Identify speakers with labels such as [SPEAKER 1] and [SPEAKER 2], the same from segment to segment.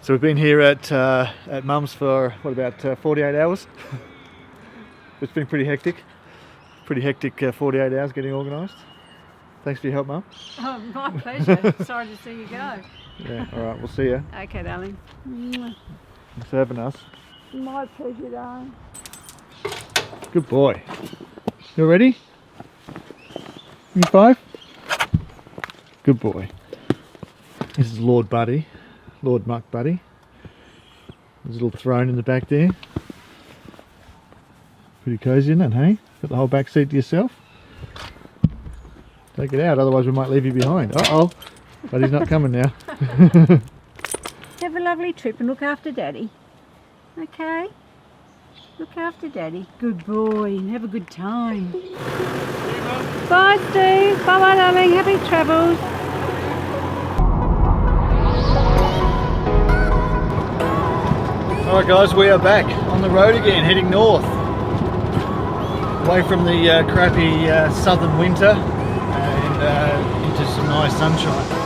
[SPEAKER 1] So we've been here at Mum's for, what, about 48 hours? It's been pretty hectic. 48 hours getting organised. Thanks for your help, Mum.
[SPEAKER 2] Oh, my pleasure. Sorry to see you go.
[SPEAKER 1] Yeah, alright, we'll see you.
[SPEAKER 2] Okay, darling.
[SPEAKER 1] Thanks for having us.
[SPEAKER 2] My pleasure, darling.
[SPEAKER 1] Good boy. You ready? You 5? Good boy. This is Lord Buddy. Lord Muck Buddy. There's a little throne in the back there. Pretty cosy, isn't it, hey? Got the whole back seat to yourself. Take it out, otherwise we might leave you behind. Uh-oh. Buddy's not coming now.
[SPEAKER 2] Have a lovely trip and look after Daddy. Okay? Look after Daddy. Good boy. Have a good time. Bye, Steve. Bye-bye, darling. Happy travels.
[SPEAKER 1] Alright guys, we are back on the road again, heading north. Away from the crappy southern winter and into some nice sunshine.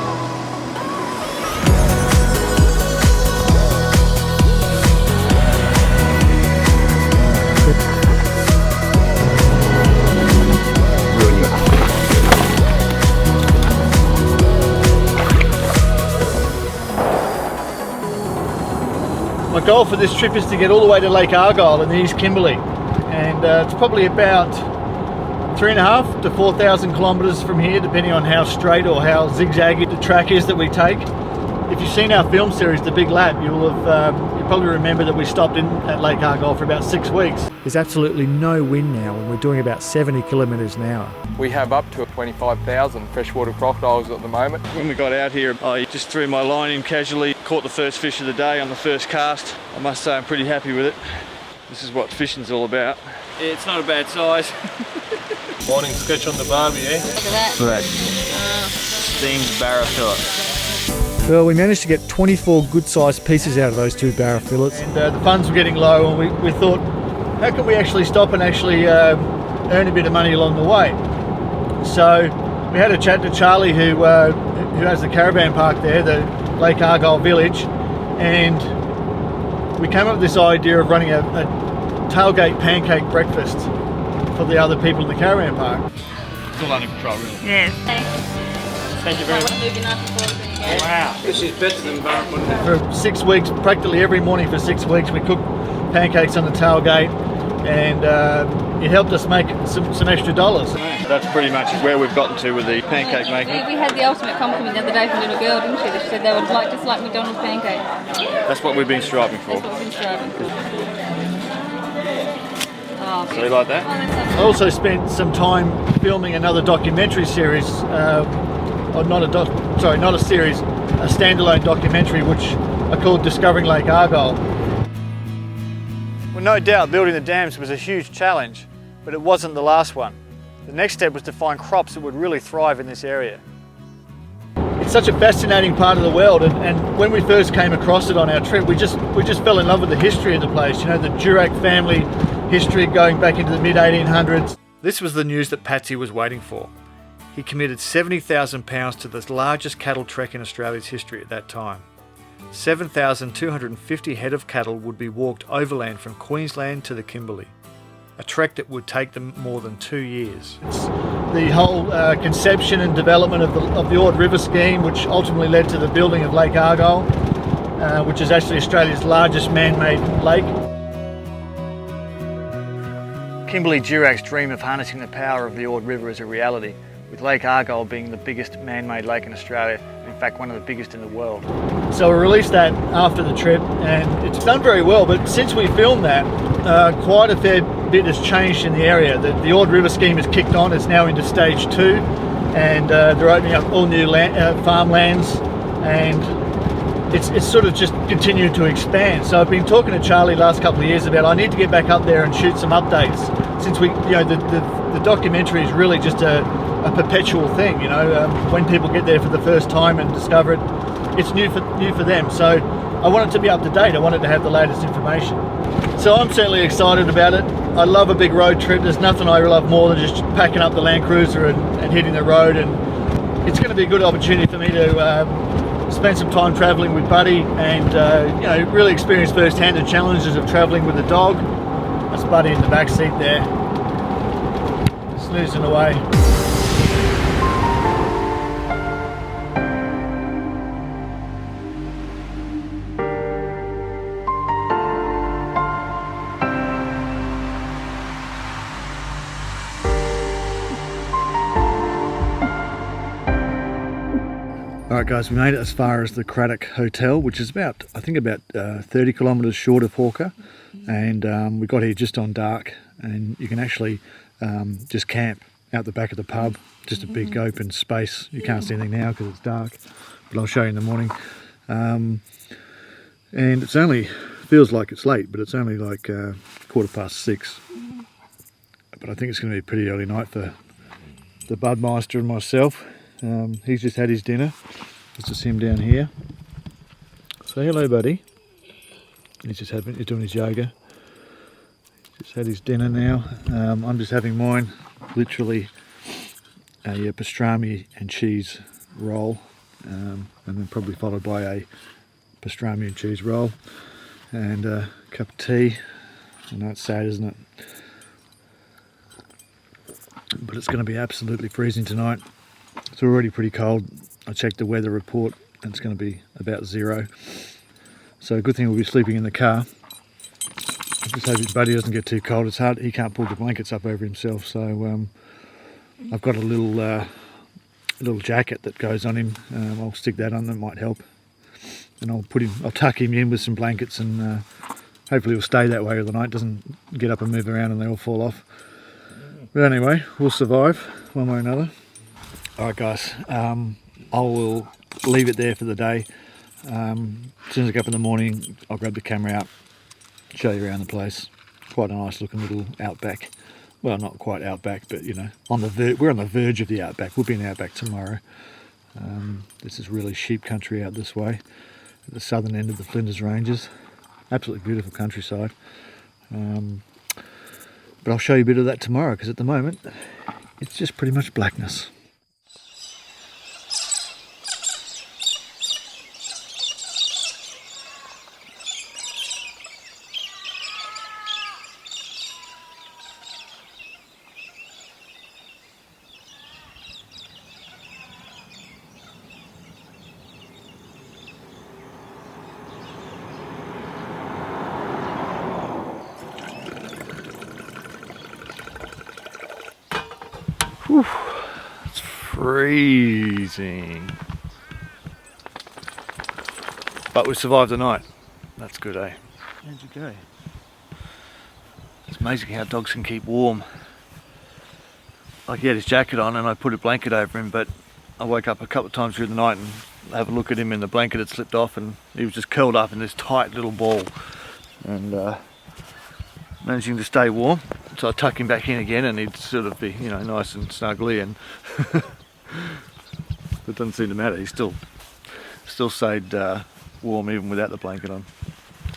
[SPEAKER 1] My goal for this trip is to get all the way to Lake Argyle in the East Kimberley, and it's probably about 3,500 to 4,000 kilometres from here, depending on how straight or how zigzaggy the track is that we take. If you've seen our film series, The Big Lap, you'll probably remember that we stopped in at Lake Argyle for about 6 weeks. There's absolutely no wind now, and we're doing about 70 kilometres an hour.
[SPEAKER 3] We have up to 25,000 freshwater crocodiles at the moment.
[SPEAKER 1] When we got out here, I just threw my line in casually, caught the first fish of the day on the first cast. I must say I'm pretty happy with it. This is what fishing's all about. Yeah, it's not a bad size.
[SPEAKER 4] Morning sketch on the barbie, eh?
[SPEAKER 5] Look at that.
[SPEAKER 4] Correct. Steamed barra fillet.
[SPEAKER 1] Well, we managed to get 24 good-sized pieces out of those 2 barra fillets. And the funds were getting low, and we thought, how can we actually stop and actually earn a bit of money along the way? So we had a chat to Charlie, who has the caravan park there, the Lake Argyle village, and we came up with this idea of running a tailgate pancake breakfast for the other people in the caravan park. It's all under control, really.
[SPEAKER 2] Yes.
[SPEAKER 1] Thank you very much.
[SPEAKER 4] Wow. This is better than barra.
[SPEAKER 1] For 6 weeks, practically every morning for 6 weeks, we cooked pancakes on the tailgate, and it helped us make some extra dollars. That's pretty much where we've gotten to with the pancake making.
[SPEAKER 5] We had the ultimate compliment the other day from a little girl, didn't she? She said they would like just like McDonald's pancakes.
[SPEAKER 1] That's what we've been striving for.
[SPEAKER 5] That's what we've been striving for. Oh,
[SPEAKER 1] So you like that? I also spent some time filming another documentary series, not a series, a standalone documentary which I called Discovering Lake Argyle. Well, no doubt building the dams was a huge challenge, but it wasn't the last one. The next step was to find crops that would really thrive in this area. It's such a fascinating part of the world, and when we first came across it on our trip, we just fell in love with the history of the place. You know, the Durack family history going back into the mid-1800s. This was the news that Patsy was waiting for. He committed £70,000 to the largest cattle trek in Australia's history at that time. 7,250 head of cattle would be walked overland from Queensland to the Kimberley, a trek that would take them more than 2 years. It's the whole conception and development of the Ord River scheme, which ultimately led to the building of Lake Argyle, which is actually Australia's largest man-made lake. Kimberley Durack's dream of harnessing the power of the Ord River is a reality, with Lake Argyle being the biggest man-made lake in Australia, in fact one of the biggest in the world. So we released that after the trip, and it's done very well, but since we filmed that, quite a fair bit has changed in the area. The Ord River scheme has kicked on, it's now into stage 2, and they're opening up all new farmlands, and it's sort of just continued to expand. So I've been talking to Charlie last couple of years about I need to get back up there and shoot some updates, since the documentary is really just a perpetual thing. When people get there for the first time and discover it, it's new for them. So I want it to be up to date. I want it to have the latest information. So I'm certainly excited about it. I love a big road trip. There's nothing I love more than just packing up the Land Cruiser and hitting the road, and it's going to be a good opportunity for me to spent some time travelling with Buddy, and you know, really experienced firsthand the challenges of travelling with a dog. That's Buddy in the back seat there, snoozing away. Alright guys, we made it as far as the Craddock Hotel, which is about, I think about 30 kilometres short of Hawker, and we got here just on dark, and you can actually just camp out the back of the pub, just a big open space. You can't see anything now because it's dark, but I'll show you in the morning. And it's only, feels like it's late, but it's only like 6:15. But I think it's going to be a pretty early night for the Budmeister and myself. He's just had his dinner. This is him down here. Say hello, buddy. He's doing his yoga. He's just had his dinner now. I'm just having mine, literally a pastrami and cheese roll, and then probably followed by a pastrami and cheese roll and a cup of tea. I know it's sad, isn't it? But it's going to be absolutely freezing tonight. It's already pretty cold. I checked the weather report and it's going to be about 0. So a good thing we'll be sleeping in the car. I just hope his buddy doesn't get too cold. It's hard, he can't pull the blankets up over himself, so I've got a little jacket that goes on him. I'll stick that on, that might help. And I'll tuck him in with some blankets, and hopefully he'll stay that way all the night, doesn't get up and move around and they all fall off. But anyway, we'll survive one way or another. Alright guys, I will leave it there for the day. As soon as I get up in the morning, I'll grab the camera out, show you around the place. Quite a nice looking little outback. Well, not quite outback, but you know, we're on the verge of the outback. We'll be in the outback tomorrow. This is really sheep country out this way, at the southern end of the Flinders Ranges. Absolutely beautiful countryside. But I'll show you a bit of that tomorrow, because at the moment, it's just pretty much blackness. Whew, it's freezing. But we survived the night. That's good, eh? How'd you go? It's amazing how dogs can keep warm. Like, he had his jacket on and I put a blanket over him, but I woke up a couple of times through the night and have a look at him and the blanket had slipped off and he was just curled up in this tight little ball. And managing to stay warm. So I tuck him back in again and he'd sort of be, you know, nice and snuggly, and it doesn't seem to matter. He still stayed warm even without the blanket on.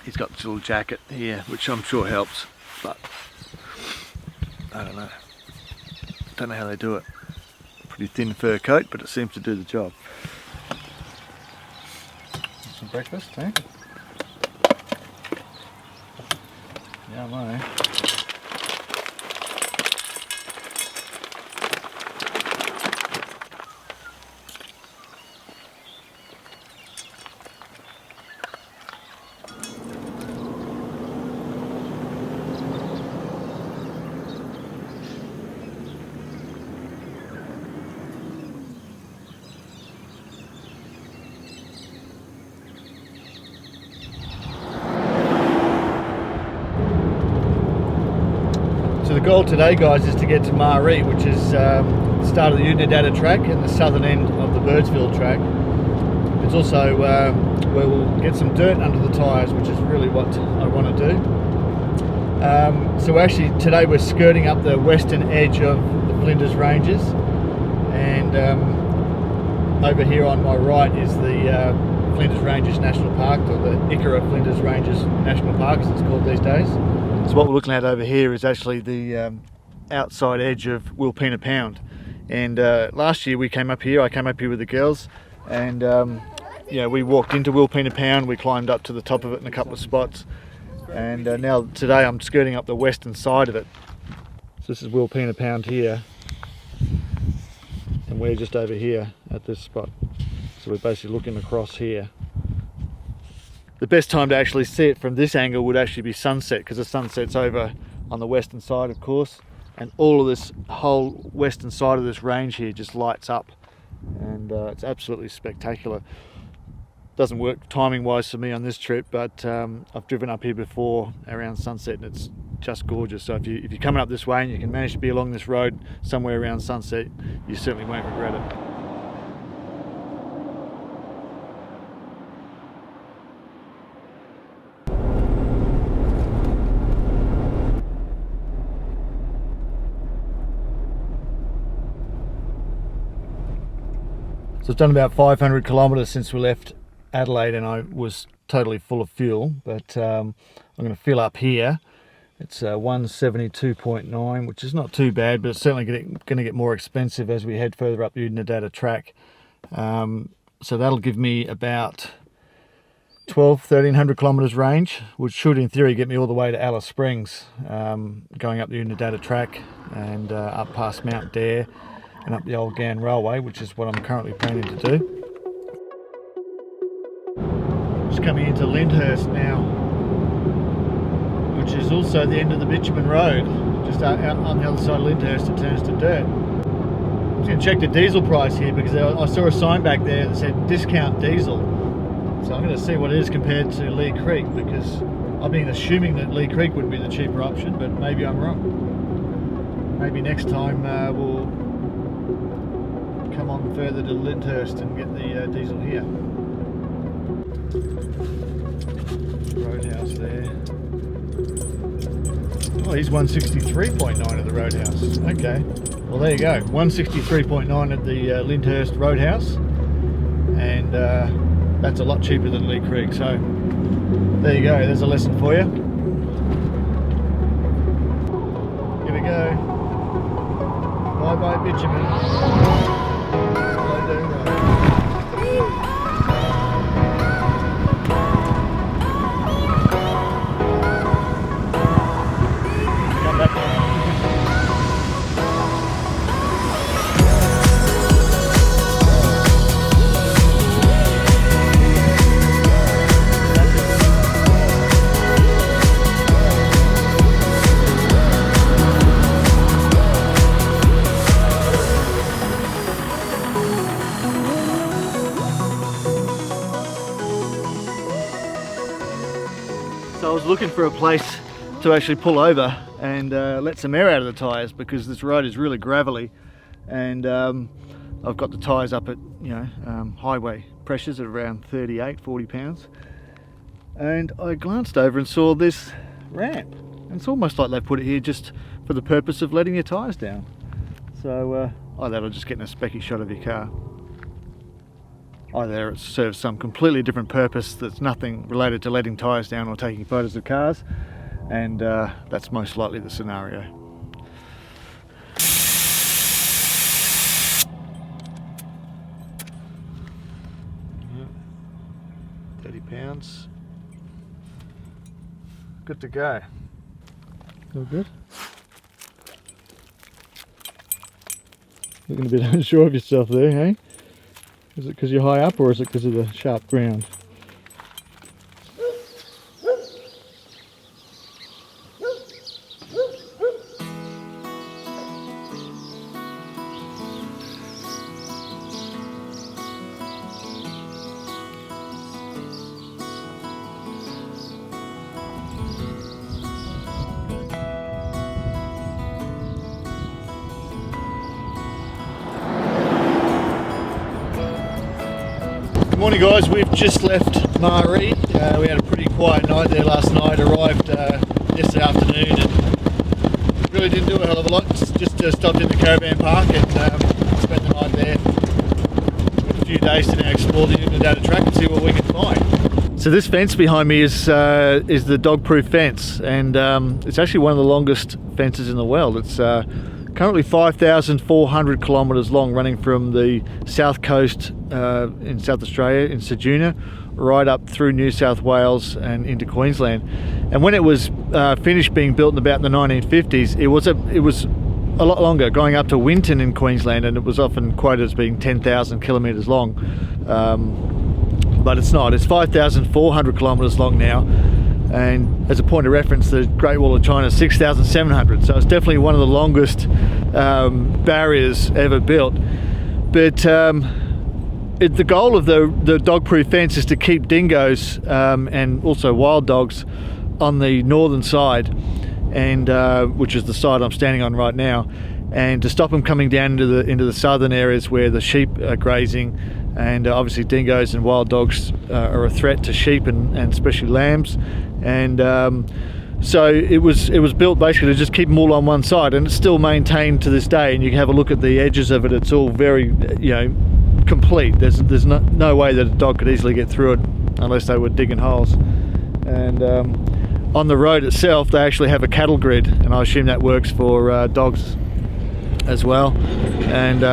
[SPEAKER 1] He's got this little jacket here, which I'm sure helps, but I don't know. Don't know how they do it. Pretty thin fur coat, but it seems to do the job. Some breakfast, eh? Yeah, I know. So the goal today, guys, is to get to Eyre, which is the start of the Oodnadatta Track and the southern end of the Birdsville Track. It's also where we'll get some dirt under the tyres, which is really what I want to do. So actually today we're skirting up the western edge of the Flinders Ranges, and over here on my right is the Flinders Ranges National Park, or the Eyre Flinders Ranges National Park as it's called these days. So what we're looking at over here is actually the outside edge of Wilpena Pound. And last year we came up here, I came up here with the girls, and we walked into Wilpena Pound, we climbed up to the top of it in a couple of spots, and now today I'm skirting up the western side of it. So this is Wilpena Pound here, and we're just over here at this spot. So we're basically looking across here. The best time to actually see it from this angle would actually be sunset, because the sunset's over on the western side, of course, and all of this whole western side of this range here just lights up, and it's absolutely spectacular. Doesn't work timing wise for me on this trip, but I've driven up here before around sunset and it's just gorgeous. So if you're coming up this way and you can manage to be along this road somewhere around sunset, you certainly won't regret it. So it's done about 500 kilometres since we left Adelaide, and I was totally full of fuel, but I'm going to fill up here. It's 172.9, which is not too bad, but it's certainly going to get more expensive as we head further up the Oodnadatta Track. So that'll give me about 1300 kilometres range, which should in theory get me all the way to Alice Springs, going up the Oodnadatta Track and up past Mount Dare and up the Old Ghan Railway, which is what I'm currently planning to do. Just coming into Lyndhurst now, which is also the end of the bitumen road. Just out on the other side of Lyndhurst it turns to dirt. I'm just going to check the diesel price here, because I saw a sign back there that said discount diesel. So I'm going to see what it is compared to Lee Creek, because I've been assuming that Lee Creek would be the cheaper option, but maybe I'm wrong. Maybe next time we'll come on further to Lyndhurst and get the diesel here. Roadhouse there. Oh, he's 163.9 at the Roadhouse. Okay, well there you go, 163.9 at the Lyndhurst Roadhouse, and that's a lot cheaper than Lee Creek. So there you go, there's a lesson for you. Here we go. Bye bye bitumen. So I was looking for a place to actually pull over and let some air out of the tyres, because this road is really gravelly, and I've got the tyres up at highway pressures at around 38-40 pounds, and I glanced over and saw this ramp, and it's almost like they put it here just for the purpose of letting your tyres down. So either it'll just get in a specky shot of your car, either it serves some completely different purpose that's nothing related to letting tyres down or taking photos of cars, and that's most likely the scenario. Yep. 30 pounds. Good to go. All good? Looking a bit unsure of yourself there, hey? Is it because you're high up, or is it because of the sharp ground? Morning guys, we've just left Maree. We had a pretty quiet night there last night, arrived yesterday afternoon, and really didn't do a hell of a lot, just stopped in the caravan park and spent the night there. Got a few days to now explore the Oodnadatta Track and see what we can find. So this fence behind me is the dog-proof fence, and it's actually one of the longest fences in the world. It's currently 5,400 kilometres long, running from the south coast in South Australia, in Ceduna, right up through New South Wales and into Queensland. And when it was finished being built in about the 1950s, it was a lot longer, going up to Winton in Queensland, and it was often quoted as being 10,000 kilometres long. But it's not. It's 5,400 kilometres long now. And as a point of reference, the Great Wall of China is 6,700. So it's definitely one of the longest barriers ever built. But the goal of the dog-proof fence is to keep dingoes and also wild dogs on the northern side, and which is the side I'm standing on right now, and to stop them coming down into the southern areas where the sheep are grazing. And obviously dingoes and wild dogs are a threat to sheep and especially lambs. And so it was built basically to just keep them all on one side, and it's still maintained to this day. And you can have a look at the edges of it. It's all very, complete. There's no way that a dog could easily get through it unless they were digging holes. And on the road itself, they actually have a cattle grid, and I assume that works for dogs as well. And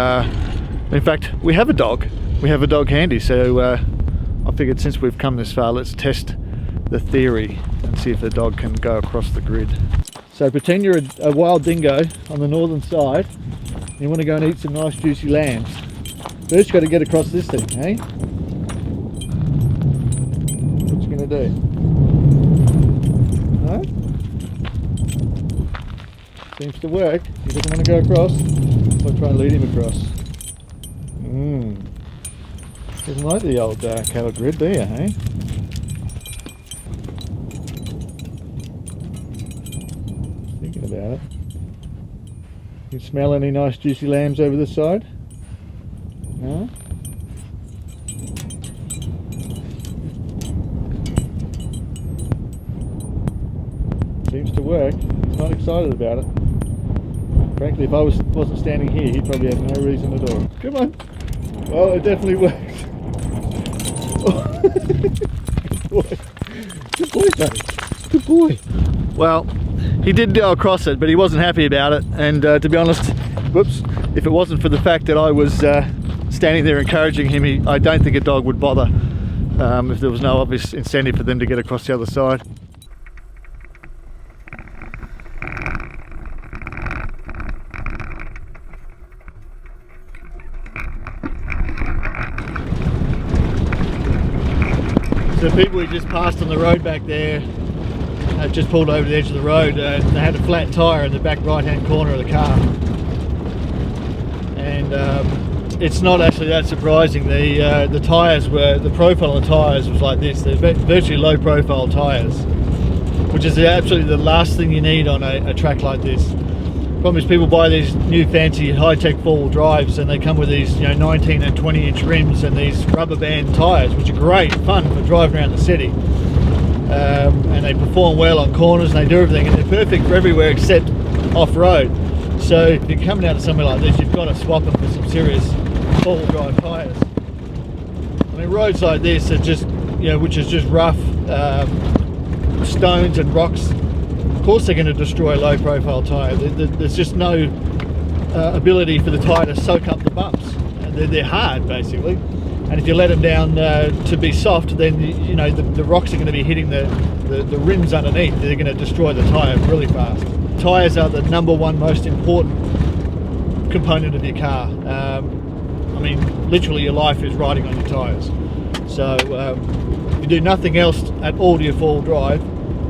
[SPEAKER 1] in fact, we have a dog. We have a dog handy, so I figured since we've come this far, let's test the theory and see if the dog can go across the grid. So pretend you're a wild dingo on the northern side. You want to go and eat some nice juicy lambs. First, you've got to get across this thing, eh? What you going to do? No? Seems to work. He doesn't want to go across. So I'll try and lead him across. Doesn't like the old cattle grid, do you, eh? Thinking about it. You smell any nice juicy lambs over this side? No? Seems to work. He's not excited about it. Frankly, if I wasn't standing here, he'd probably have no reason at all. Come on. Well, it definitely works. Good boy. Good boy, buddy. Good boy. Well, he did go across it, but he wasn't happy about it. And to be honest, whoops, if it wasn't for the fact that I was standing there encouraging him, I don't think a dog would bother if there was no obvious incentive for them to get across the other side. The people we just passed on the road back there just pulled over the edge of the road. They had a flat tyre in the back right hand corner of the car, and it's not actually that surprising. The tyres were, the profile of the tyres was like this. They're virtually low profile tyres, which is absolutely the last thing you need on a track like this. Problem is, people buy these new fancy high-tech four-wheel drives, and they come with these 19 and 20-inch rims and these rubber band tyres, which are great fun for driving around the city, and they perform well on corners and they do everything, and they're perfect for everywhere except off-road. So if you're coming out of somewhere like this, you've got to swap them for some serious four-wheel drive tyres. I mean, roads like this are just, which is just rough stones and rocks. Of course they're going to destroy a low profile tyre. There's just no ability for the tyre to soak up the bumps. They're hard basically, and if you let them down to be soft, then the rocks are going to be hitting the rims underneath. They're going to destroy the tyre really fast. Tyres are the #1 most important component of your car. I mean, literally your life is riding on your tyres. So if you do nothing else at all to your four-wheel drive,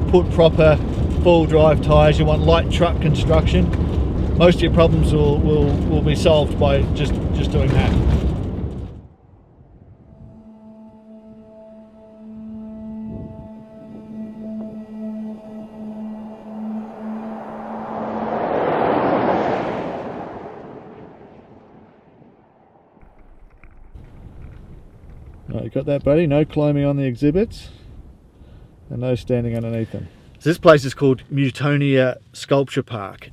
[SPEAKER 1] put proper four-wheel drive tyres. You want light truck construction. Most of your problems will be solved by just doing that. Right, you got that, buddy? No climbing on the exhibits and no standing underneath them. So this place is called Mutonia Sculpture Park.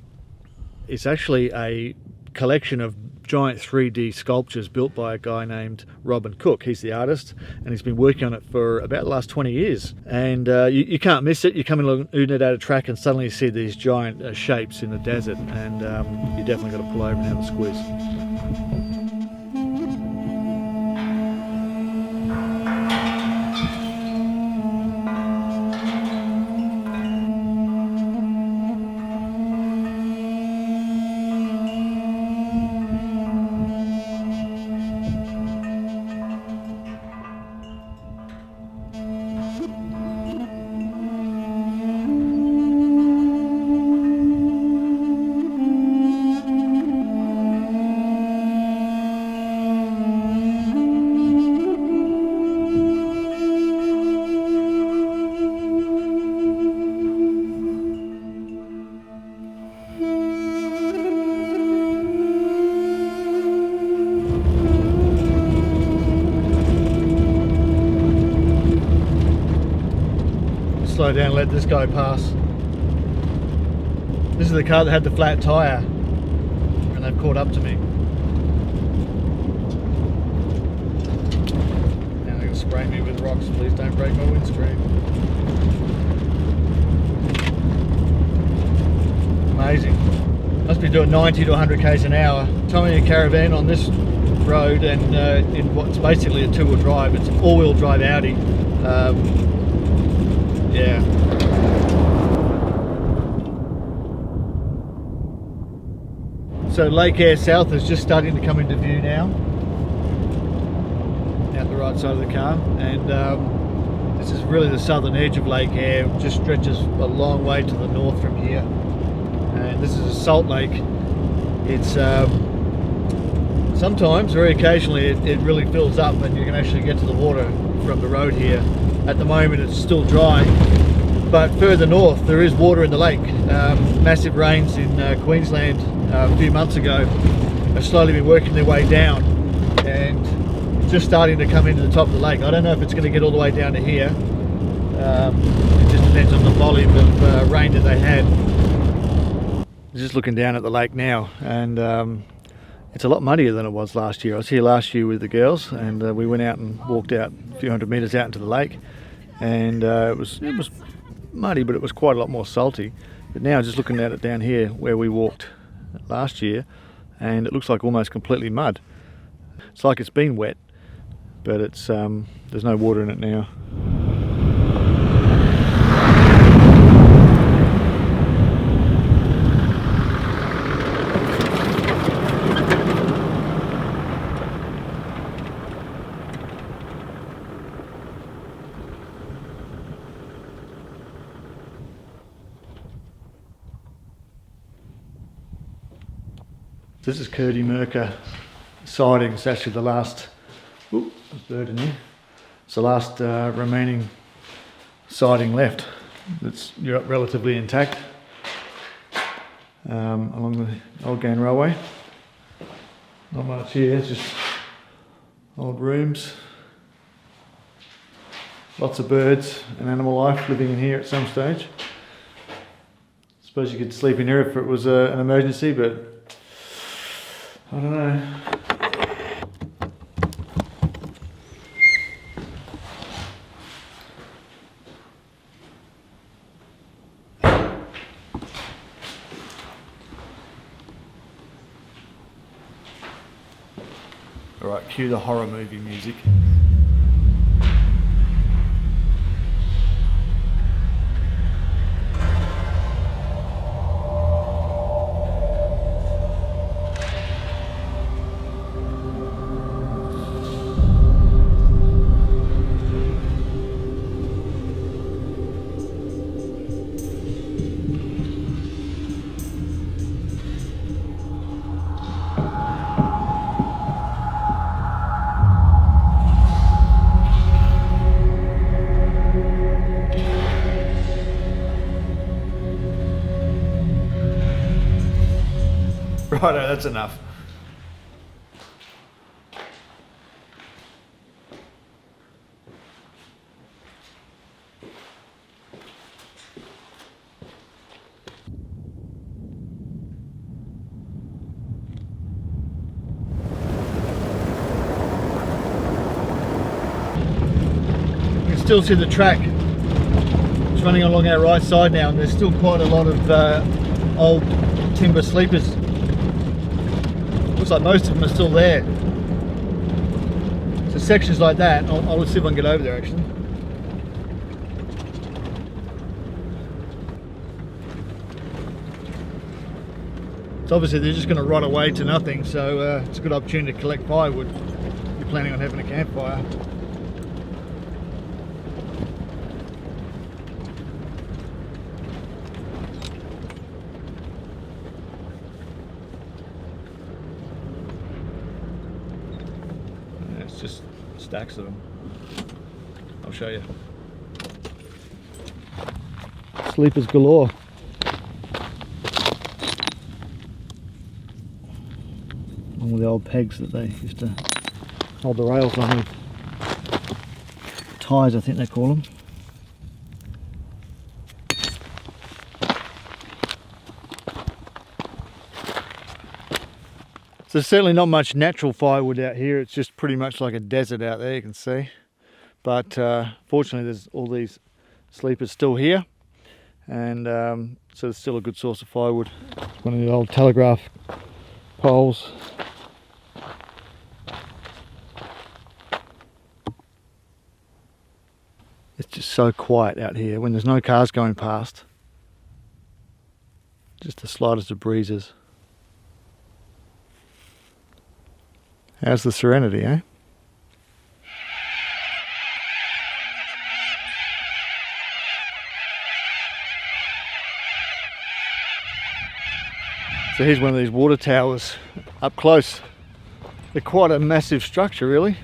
[SPEAKER 1] It's actually a collection of giant 3D sculptures built by a guy named Robin Cook. He's the artist, and he's been working on it for about the last 20 years. And you can't miss it. You come along Oodnadatta Track and suddenly you see these giant shapes in the desert, and you definitely got to pull over and have a squeeze. Slow down and let this guy pass. This is the car that had the flat tyre, and they've caught up to me. Now they're going to spray me with rocks. Please don't break my windscreen. Amazing. Must be doing 90 to 100 k's an hour. Towing a caravan on this road, and in what's basically a two-wheel drive. It's an all-wheel drive Audi. Yeah. So Lake Eyre South is just starting to come into view now, out the right side of the car, and this is really the southern edge of Lake Eyre. It just stretches a long way to the north from here, and this is a salt lake. It's sometimes, very occasionally, it really fills up and you can actually get to the water from the road here. At the moment it's still dry, but further north there is water in the lake. Massive rains in Queensland a few months ago have slowly been working their way down and just starting to come into the top of the lake. I don't know if it's going to get all the way down to here. It just depends on the volume of rain that they had. Just looking down at the lake now, and it's a lot muddier than it was last year. I was here last year with the girls, and we went out and walked out a few hundred metres out into the lake, and it was muddy, but it was quite a lot more salty. But now just looking at it down here where we walked last year, and it looks like almost completely mud. It's like it's been wet, but it's there's no water in it now. This is Kurdy Merker siding. It's actually the last, there's a bird in here. It's the last remaining siding left that's relatively intact along the Old Gang Railway. Not much here, it's just old rooms. Lots of birds and animal life living in here at some stage. I suppose you could sleep in here if it was an emergency, but I don't know. All right, cue the horror movie music. Righto, that's enough. still see the track. It's running along our right side now, and there's still quite a lot of old timber sleepers. Looks like most of them are still there. So sections like that, I'll see if I can get over there actually. So obviously they're just going to rot away to nothing, so it's a good opportunity to collect firewood if you're planning on having a campfire. It's just stacks of them. I'll show you. Sleepers galore. All the old pegs that they used to hold the rails on with. Ties, I think they call them. So there's certainly not much natural firewood out here. It's just pretty much like a desert out there, you can see. But fortunately there's all these sleepers still here, and so there's still a good source of firewood. One of the old telegraph poles. It's just so quiet out here when there's no cars going past. Just the slightest of breezes. How's the serenity, eh? So here's one of these water towers up close. They're quite a massive structure, really.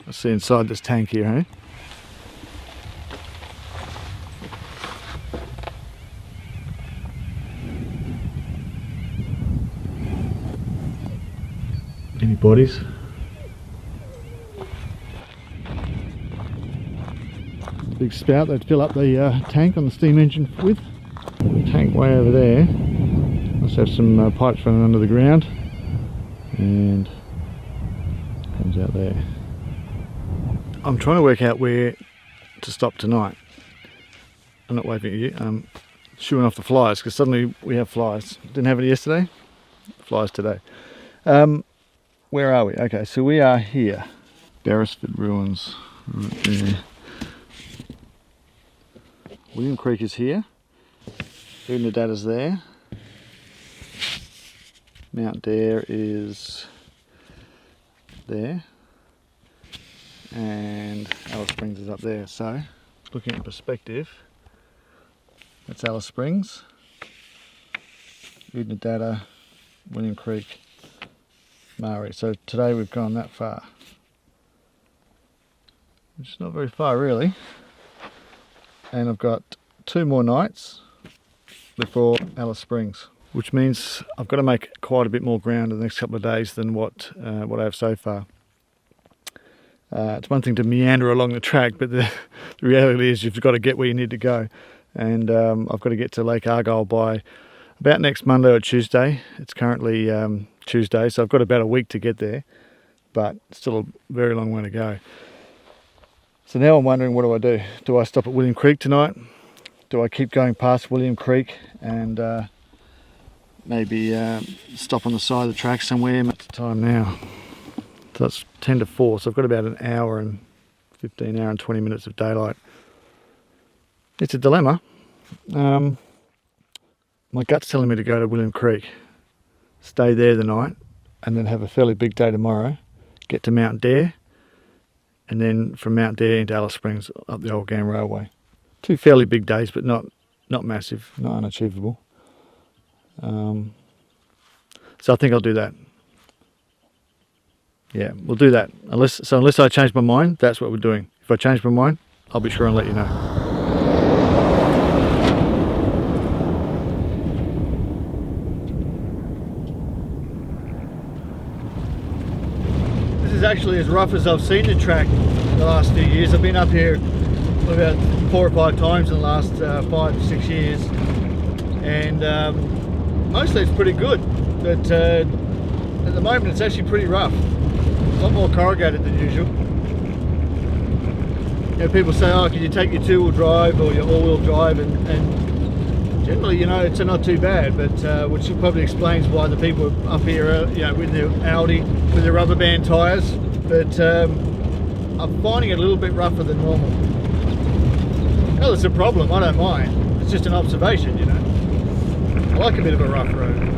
[SPEAKER 1] Let's see inside this tank here, eh? Any bodies? Big spout they'd fill up the tank on the steam engine with. The tank way over there must have some pipes running under the ground, and comes out there. I'm trying to work out where to stop tonight. I'm not waving at you, I'm shooing off the flies because suddenly we have flies. Didn't have it yesterday, flies today. Where are we? Okay, so we are here. Beresford Ruins, right there. William Creek is here. Oodnadatta's there. Mount Dare is there. And Alice Springs is up there. So, looking at perspective, that's Alice Springs, Oodnadatta, William Creek, Murray. So today we've gone that far, which is not very far really, and I've got 2 more nights before Alice Springs, which means I've got to make quite a bit more ground in the next couple of days than what I have so far. It's one thing to meander along the track, but the reality is you've got to get where you need to go, and I've got to get to Lake Argyle by about next Monday or Tuesday. It's currently Tuesday, so I've got about a week to get there, but still a very long way to go. So now I'm wondering, what do I do? Do I stop at William Creek tonight? Do I keep going past William Creek and maybe stop on the side of the track somewhere? What's the time now? So that's 10 to 4, so I've got about an hour and 15, hour and 20 minutes of daylight. It's a dilemma. My gut's telling me to go to William Creek, stay there the night, and then have a fairly big day tomorrow, get to Mount Dare, and then from Mount Dare into Alice Springs up the Old Game Railway. 2 fairly big days, but not massive, not unachievable. So I think I'll do that. Yeah, we'll do that. Unless I change my mind, that's what we're doing. If I change my mind, I'll be sure and let you know. This is actually as rough as I've seen the track the last few years. I've been up here about 4 or 5 times in the last 5 or 6 years, and mostly it's pretty good, but at the moment it's actually pretty rough. A lot more corrugated than usual. You know, people say, oh, can you take your two-wheel drive or your all-wheel drive, and generally, you know, it's not too bad, but which probably explains why the people up here, you know, with their Audi, with their rubber band tyres, but I'm finding it a little bit rougher than normal. Well, it's a problem, I don't mind. It's just an observation, you know. I like a bit of a rough road.